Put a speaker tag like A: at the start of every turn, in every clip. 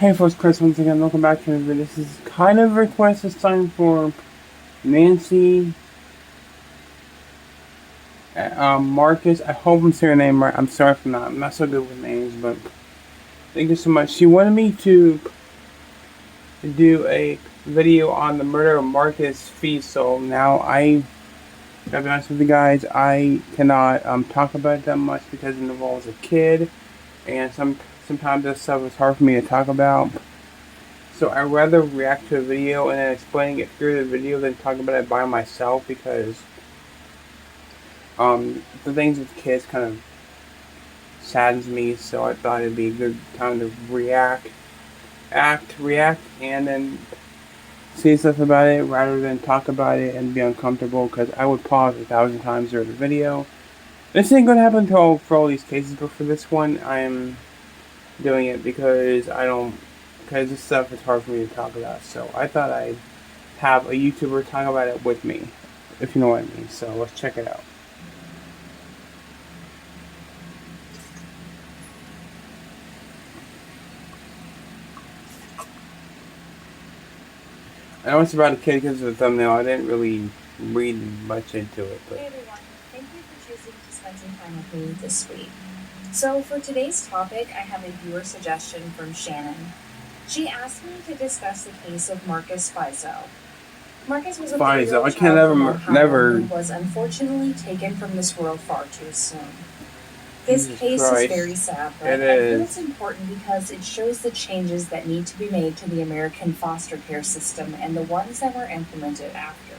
A: Hey folks, Chris once again, welcome back to the video. This is kind of a request this time for Nancy Marcus. I hope I'm saying her name right. I'm sorry if I'm not so good with names, but thank you so much. She wanted me to do a video on the murder of Marcus Fiessel. Now, gotta be honest with you guys, I cannot talk about it that much because it involves a kid, and sometimes this stuff is hard for me to talk about. So I'd rather react to a video and then explaining it through the video than talk about it by myself, because the things with kids kind of saddens me. So I thought it'd be a good time to react, and then say stuff about it rather than talk about it and be uncomfortable, because I would pause 1,000 times during the video. This ain't gonna happen for all these cases, but for this one, I'm doing it because this stuff is hard for me to talk about. So I thought I'd have a YouTuber talk about it with me, if you know what I mean. So let's check it out. I know it's about a kid because of the thumbnail. I didn't really read much into it.
B: Hey everyone, thank you for choosing to spend some time with me this week. So for today's topic, I have a viewer suggestion from Shannon. She asked me to discuss the case of Marcus Fiessel. Marcus was a 3-year-old child from Ohio who was unfortunately taken from this world far too soon. This case is very sad, but I feel it's important because it shows the changes that need to be made to the American foster care system and the ones that were implemented after.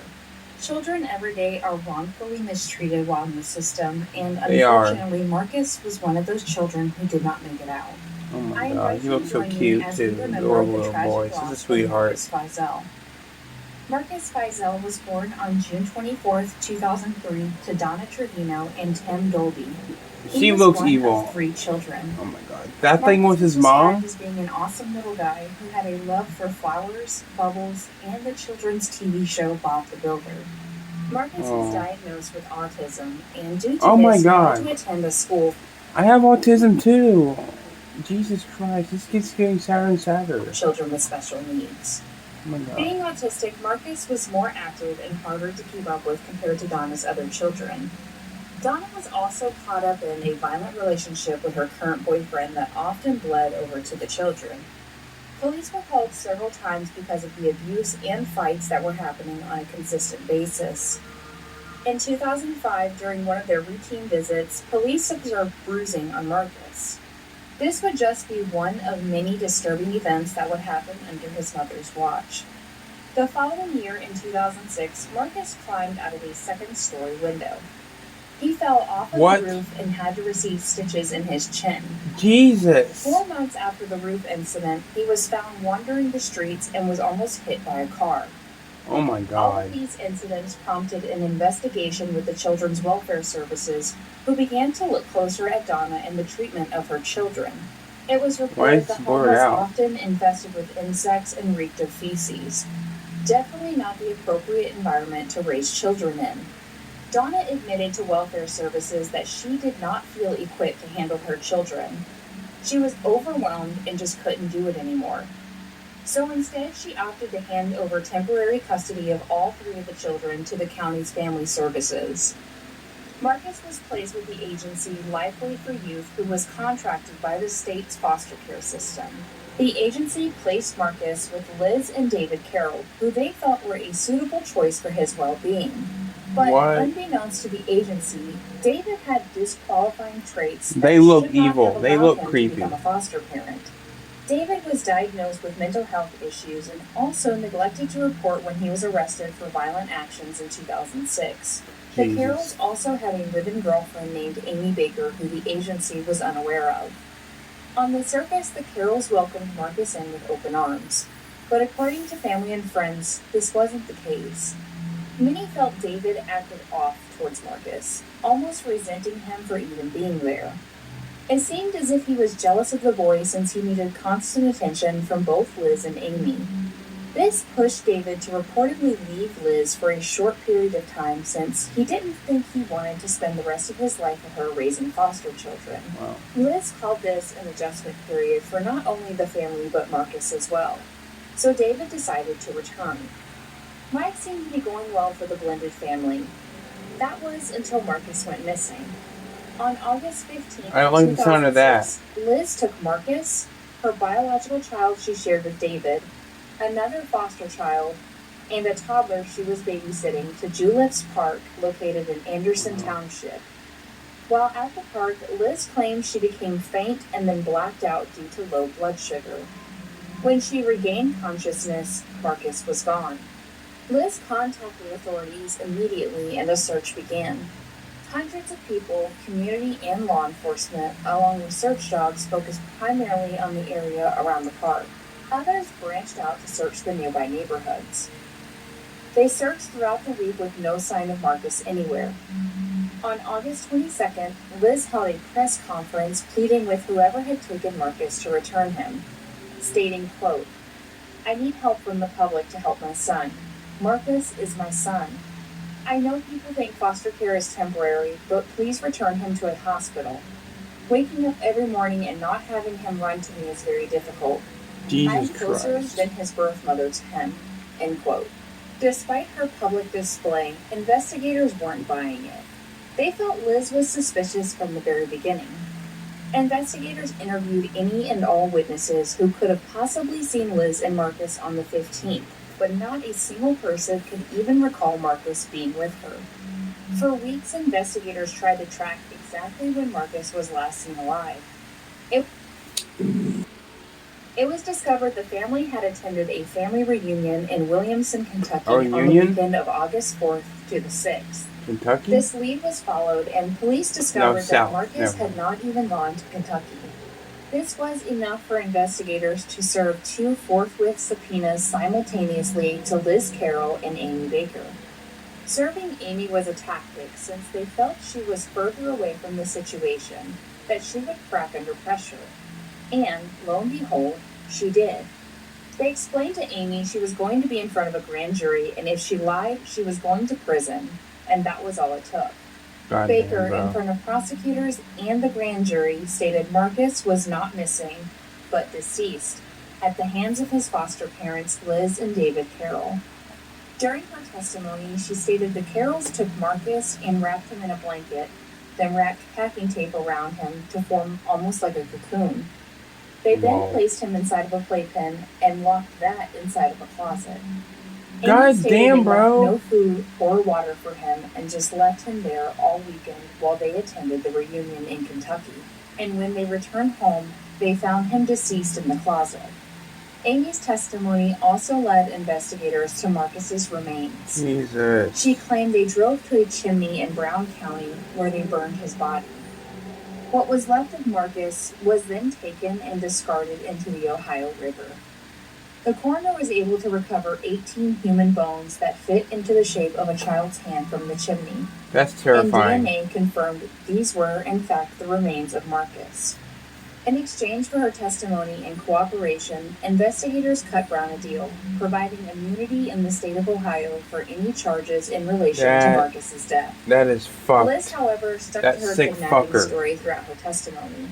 B: Children every day are wrongfully mistreated while in the system, and unfortunately, Marcus was one of those children who did not make it out.
A: Oh my God, he looks so cute too. Adorable little boy. Such a sweetheart.
B: Marcus Fiessel was born on June 24th, 2003 to Donna Trevino and Tim Dolby.
A: She looks evil.
B: 3 children.
A: Oh my God. That thing was his mom?
B: Marcus was being an awesome little guy who had a love for flowers, bubbles, and the children's TV show Bob the Builder. Marcus was diagnosed with autism, and due to this, he had to attend a school.
A: I have autism too. Jesus Christ, this keeps getting sadder and sadder.
B: Children with special needs.
A: Oh my God.
B: Being autistic, Marcus was more active and harder to keep up with compared to Donna's other children. Donna was also caught up in a violent relationship with her current boyfriend that often bled over to the children. Police were called several times because of the abuse and fights that were happening on a consistent basis. In 2005, during one of their routine visits, police observed bruising on Marcus. This would just be one of many disturbing events that would happen under his mother's watch. The following year, in 2006, Marcus climbed out of a second-story window. He fell off of the roof and had to receive stitches in his chin.
A: Jesus!
B: 4 months after the roof incident, he was found wandering the streets and was almost hit by a car.
A: Oh my God.
B: All of these incidents prompted an investigation with the Children's Welfare Services, who began to look closer at Donna and the treatment of her children. It was reported the home was often infested with insects and reeked of feces. Definitely not the appropriate environment to raise children in. Donna admitted to welfare services that she did not feel equipped to handle her children. She was overwhelmed and just couldn't do it anymore. So instead, she opted to hand over temporary custody of all 3 of the children to the county's family services. Marcus was placed with the agency Lifeway for Youth, who was contracted by the state's foster care system. The agency placed Marcus with Liz and David Carroll, who they thought were a suitable choice for his well-being. But unbeknownst to the agency, David had disqualifying traits that
A: they look evil. They look creepy.
B: To become a foster parent. David was diagnosed with mental health issues and also neglected to report when he was arrested for violent actions in 2006. The Carrolls also had a live-in girlfriend named Amy Baker, who the agency was unaware of. On the surface, the Carrolls welcomed Marcus in with open arms. But according to family and friends, this wasn't the case. Many felt David acted off towards Marcus, almost resenting him for even being there. It seemed as if he was jealous of the boy since he needed constant attention from both Liz and Amy. This pushed David to reportedly leave Liz for a short period of time since he didn't think he wanted to spend the rest of his life with her raising foster children.
A: Wow.
B: Liz called this an adjustment period for not only the family but Marcus as well. So David decided to return. Life seemed to be going well for the blended family. That was until Marcus went missing. On August 15th,
A: I don't like the sound of that.
B: Liz took Marcus, her biological child she shared with David, another foster child, and a toddler she was babysitting to Julips Park, located in Anderson Township. While at the park, Liz claimed she became faint and then blacked out due to low blood sugar. When she regained consciousness, Marcus was gone. Liz contacted authorities immediately and a search began. Hundreds of people, community and law enforcement, along with search dogs, focused primarily on the area around the park. Others branched out to search the nearby neighborhoods. They searched throughout the week with no sign of Marcus anywhere. On August 22nd, Liz held a press conference pleading with whoever had taken Marcus to return him, stating, quote, "I need help from the public to help my son. Marcus is my son. I know people think foster care is temporary, but please return him to a hospital. Waking up every morning and not having him run to me is very difficult. I'm closer than his birth mother to him," end quote. Despite her public display, investigators weren't buying it. They felt Liz was suspicious from the very beginning. Investigators interviewed any and all witnesses who could have possibly seen Liz and Marcus on the 15th, but not a single person could even recall Marcus being with her. For weeks, investigators tried to track exactly when Marcus was last seen alive. It was discovered the family had attended a family reunion in Williamson, Kentucky on the weekend of August 4th to the 6th.
A: Kentucky?
B: This lead was followed, and police discovered that Marcus had not even gone to Kentucky. This was enough for investigators to serve 2 forthwith subpoenas simultaneously to Liz Carroll and Amy Baker. Serving Amy was a tactic since they felt she was further away from the situation, that she would crack under pressure. And, lo and behold, she did. They explained to Amy she was going to be in front of a grand jury, and if she lied, she was going to prison, and that was all it took. Baker, in front of prosecutors and the grand jury, stated Marcus was not missing, but deceased, at the hands of his foster parents, Liz and David Carroll. During her testimony, she stated the Carrolls took Marcus and wrapped him in a blanket, then wrapped packing tape around him to form almost like a cocoon. They then placed him inside of a playpen and locked that inside of a closet.
A: God damn, bro.
B: No food or water for him and just left him there all weekend while they attended the reunion in Kentucky. And when they returned home, they found him deceased in the closet. Amy's testimony also led investigators to Marcus's remains.
A: Jesus.
B: She claimed they drove to a chimney in Brown County where they burned his body. What was left of Marcus was then taken and discarded into the Ohio River. The coroner was able to recover 18 human bones that fit into the shape of a child's hand from the chimney.
A: That's terrifying.
B: And DNA confirmed these were, in fact, the remains of Marcus. In exchange for her testimony and cooperation, investigators cut Brown a deal, providing immunity in the state of Ohio for any charges in relation to Marcus's death.
A: That is fucked.
B: Liz, however, stuck to her kidnapping story throughout her testimony.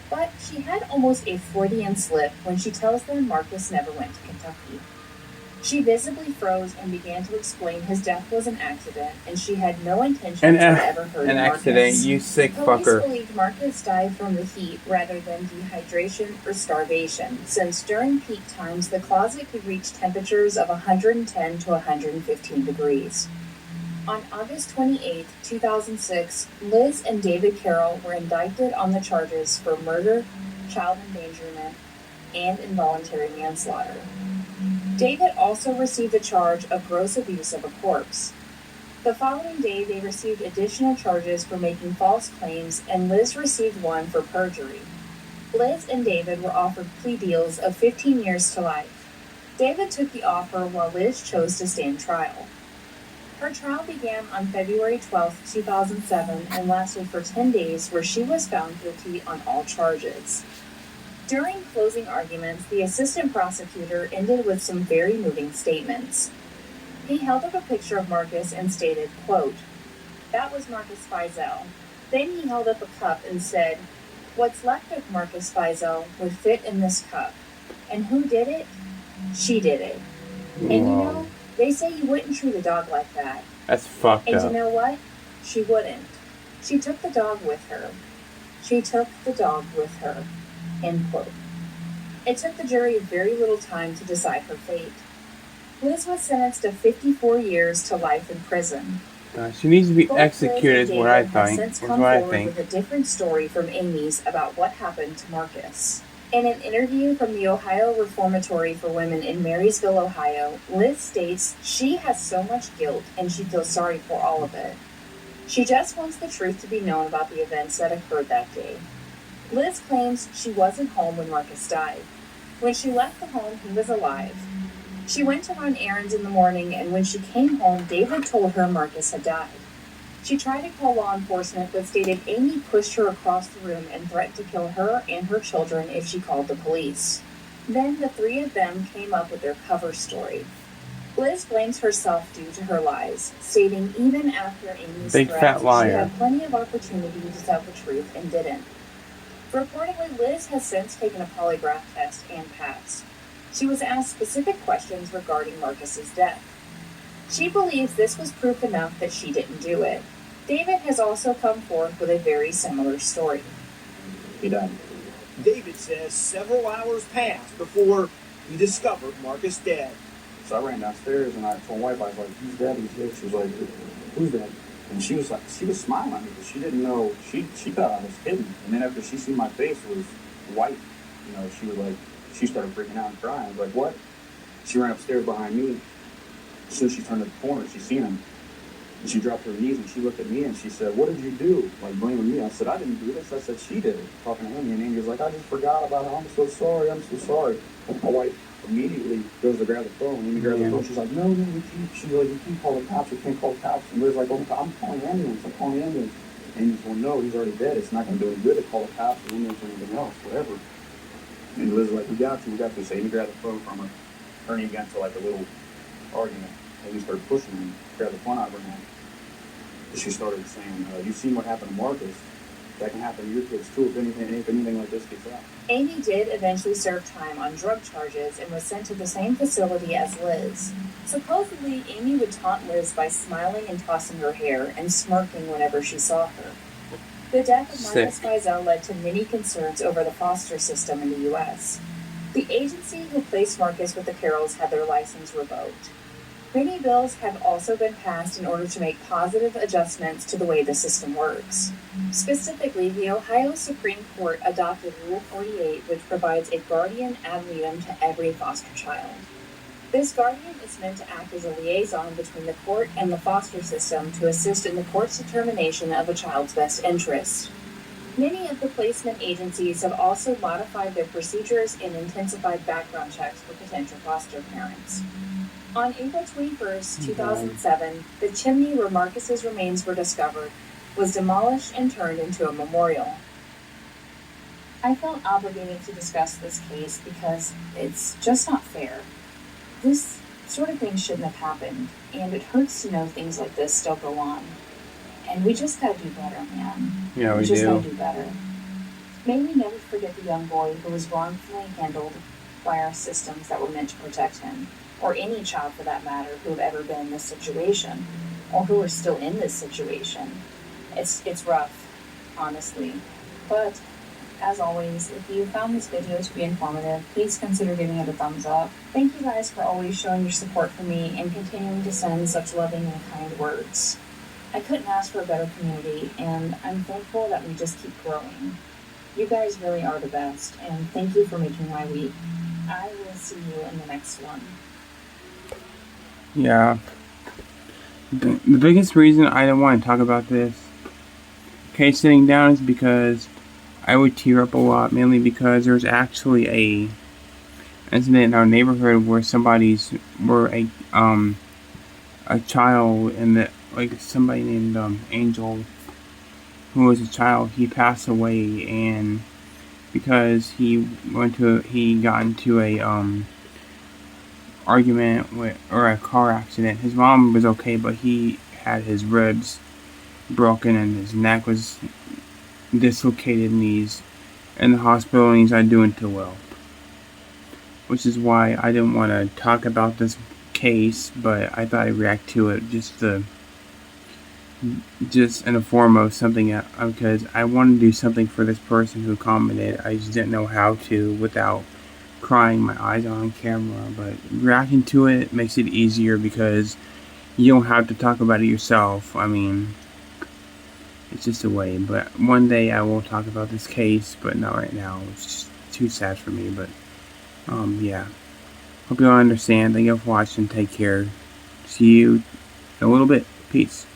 B: But she had almost a Freudian slip when she tells them Marcus never went to Kentucky. She visibly froze and began to explain his death was an accident, and she had no intention of ever hurting Marcus.
A: An accident, you sick fucker.
B: Police believed Marcus died from the heat rather than dehydration or starvation, since during peak times the closet could reach temperatures of 110 to 115 degrees. On August 28, 2006, Liz and David Carroll were indicted on the charges for murder, child endangerment, and involuntary manslaughter. David also received a charge of gross abuse of a corpse. The following day, they received additional charges for making false claims, and Liz received one for perjury. Liz and David were offered plea deals of 15 years to life. David took the offer while Liz chose to stand trial. Her trial began on February 12, 2007, and lasted for 10 days, where she was found guilty on all charges. During closing arguments, the assistant prosecutor ended with some very moving statements. He held up a picture of Marcus and stated, quote, "That was Marcus Fiessel." Then he held up a cup and said, "What's left of Marcus Fiessel would fit in this cup. And who did it? She did it. And you know, they say you wouldn't treat a dog like that."
A: That's fucked
B: And
A: up.
B: you know what? She wouldn't. She took the dog with her. She took the dog with her. End quote. It took the jury very little time to decide her fate. Liz was sentenced to 54 years to life in prison.
A: She needs to be
B: Both
A: executed, is what I think.
B: Since come forward with a different story from Amy's about what happened to Marcus. In an interview from the Ohio Reformatory for Women in Marysville, Ohio, Liz states she has so much guilt and she feels sorry for all of it. She just wants the truth to be known about the events that occurred that day. Liz claims she wasn't home when Marcus died. When she left the home, he was alive. She went to run errands in the morning, and when she came home, David told her Marcus had died. She tried to call law enforcement, but stated Amy pushed her across the room and threatened to kill her and her children if she called the police. Then the three of them came up with their cover story. Liz blames herself due to her lies, stating even after Amy's threats, she had plenty of opportunity to tell the truth and didn't. Reportedly, Liz has since taken a polygraph test and passed. She was asked specific questions regarding Marcus's death. She believes this was proof enough that she didn't do it. David has also come forth with a very similar story.
C: He died. David says several hours passed before he discovered Marcus dead. So I ran downstairs and I told my wife, I was like, "Who's dead? Who's dead?" She was like, "Who's dead?" And she was smiling at me because she didn't know, she thought I was hidden. And then after she seen my face was white, she was like, she started freaking out and crying. I was like, "What?" She ran upstairs behind me. As soon as she turned the corner, she seen him. And she dropped her knees and she looked at me and she said, "What did you do?" Like blaming me. I said, "I didn't do this." I said, "She did it." Talking to Amy, and Amy was like, "I just forgot about it. I'm so sorry. I'm so sorry." My wife immediately goes to grab the phone. And Amy grabs the phone. She's like, "No, she's like, "You can't call the cops. You can't call the cops." And Liz like, "Oh, I'm calling the ambulance. I'm calling the ambulance." And he's like, "Well, no, he's already dead. It's not going to do any good to call the cops or ambulance or anything else, whatever." And Liz was like, we got to. So Amy grabbed the phone from her. Her and Amy got into like a little argument. Amy started pushing me, grabbed the phone out of her hand. She started saying, "You've seen what happened to Marcus. That can happen to your kids too if anything like this gets out."
B: Amy did eventually serve time on drug charges and was sent to the same facility as Liz. Supposedly, Amy would taunt Liz by smiling and tossing her hair and smirking whenever she saw her. The death of Marcus Fiessel led to many concerns over the foster system in the U.S. The agency who placed Marcus with the Carrolls had their license revoked. Many bills have also been passed in order to make positive adjustments to the way the system works. Specifically, the Ohio Supreme Court adopted Rule 48, which provides a guardian ad litem to every foster child. This guardian is meant to act as a liaison between the court and the foster system to assist in the court's determination of a child's best interest. Many of the placement agencies have also modified their procedures and intensified background checks for potential foster parents. On April 21st, 2007, the chimney where Marcus's remains were discovered was demolished and turned into a memorial. I felt obligated to discuss this case because it's just not fair. This sort of thing shouldn't have happened, and it hurts to know things like this still go on. And we just gotta do better, man.
A: Yeah, we
B: just gotta do better. May we never forget the young boy who was wrongfully handled by our systems that were meant to protect him, or any child for that matter who have ever been in this situation, or who are still in this situation. It's rough, honestly. But, as always, if you found this video to be informative, please consider giving it a thumbs up. Thank you guys for always showing your support for me and continuing to send such loving and kind words. I couldn't ask for a better community, and I'm thankful that we just keep growing. You guys really are the best, and thank you for making my week. I will see you in the next one.
A: Yeah. The biggest reason I didn't want to talk about this case sitting down is because I would tear up a lot, mainly because there's actually a incident in our neighborhood where a child and somebody named Angel, who was a child, he passed away, and because he got into a argument or a car accident. His mom was okay, but he had his ribs broken and his neck was dislocated, and he's in the hospital and he's not doing too well. Which is why I didn't want to talk about this case, but I thought I'd react to it just in the form of something, because I want to do something for this person who commented. I just didn't know how to without crying my eyes out on camera. But reacting to it makes it easier because you don't have to talk about it yourself. I mean, it's just a way. But one day I will talk about this case, but not right now. It's just too sad for me. But yeah. Hope you all understand. Thank you for watching. Take care. See you in a little bit. Peace.